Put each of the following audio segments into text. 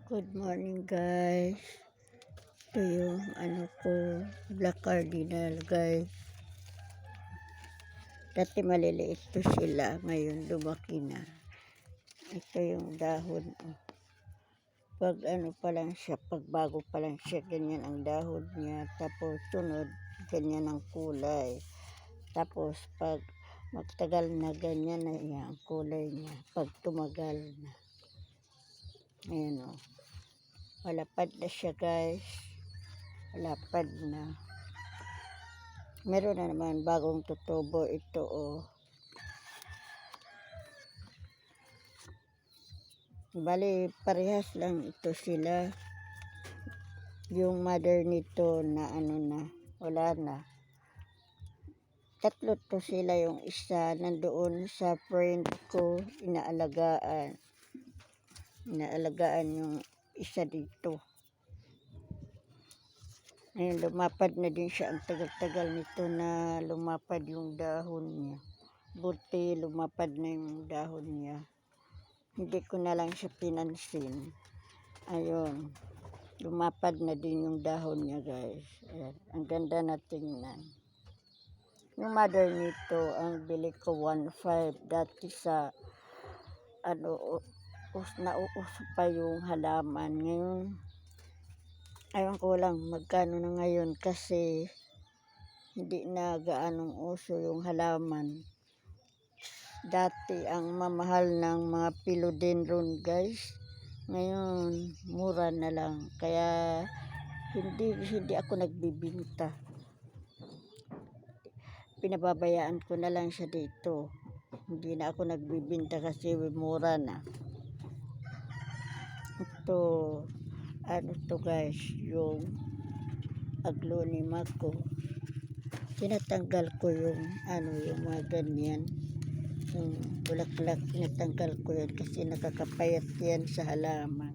Good morning guys. Ito yung black cardinal guys. Dati maliliit to sila, ngayon lumaki na. Ito yung dahon. Pag pa lang siya, pag bago pa lang siya, ganyan ang dahon niya. Tapos sunod, ganyan ang kulay. Tapos pag magtagal na, ganyan na yan ang kulay niya. Pag tumagal na. Ayan o. Malapad na siya guys. Malapad na. Meron na naman bagong tutubo ito o. Bali parehas lang ito sila. Yung mother nito na wala na. Tatlo to sila, yung isa nandoon sa friend ko, inaalagaan yung isa dito. Ngayon lumapad na din siya. Ang tagal-tagal nito na lumapad yung dahon niya. Buti lumapad na yung dahon niya. Hindi ko na lang siya pinansin. Ayun. Lumapad na din yung dahon niya guys. Ayan. Ang ganda na tingnan. Yung mother nito, ang bili ko 1.5. Dati sa nauuso pa yung halaman. Ngayon ayaw ko lang magkano na ngayon kasi hindi na gaanong uso yung halaman. Dati ang mamahal ng mga philodendron guys. Ngayon mura na lang. Kaya hindi ako nagbibinta. Pinababayaan ko na lang siya dito. Hindi na ako nagbibinta kasi mura na. Ito to guys, yung aglonema ko. Tinatanggal ko yung yung mga ganyan, yung bulaklak. Tinatanggal ko yun kasi nakakapayat yan sa halaman.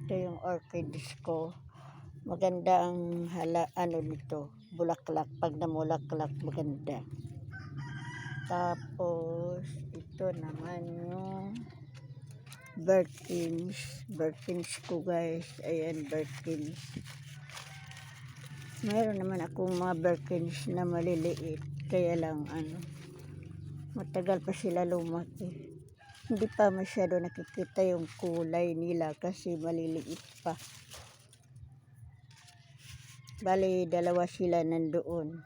Ito yung orchids ko. Maganda ang nito, bulaklak. Pag namulaklak maganda. Tapos ito naman yung Birkins ko guys. Ayan, Birkins. Mayroon naman akong mga Birkins na maliliit. Kaya lang matagal pa sila lumaki. Hindi pa masyado nakikita yung kulay nila kasi maliliit pa. Bali, dalawa sila nandoon.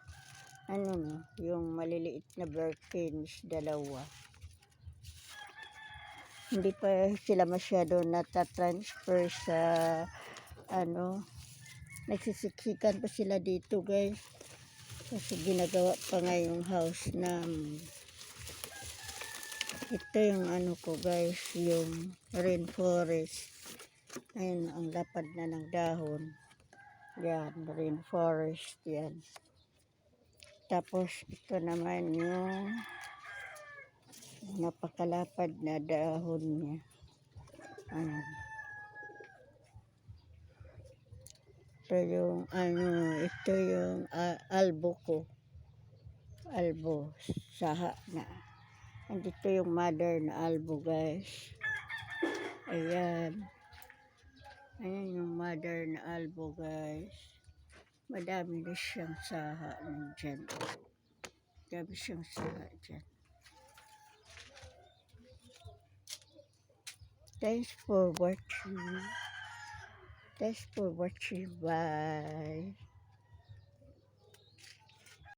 Yung maliliit na Birkins, dalawa. Hindi pa sila masyado natatransfer sa nagsisiksikan pa sila dito guys. Kasi ginagawa pa nga yung house namin. Ito yung ko guys, yung rainforest. Ayun, ang lapad na ng dahon. Yan, rainforest yan. Tapos ito naman yung napakalapad na dahon niya. Ito yung albo ko. Albo, saha na. Andito yung mother na albo guys. Ayan. Ayan yung mother na albo guys. Madami na siyang saha dyan. Madami siyang saha dyan. Thanks for watching. Bye.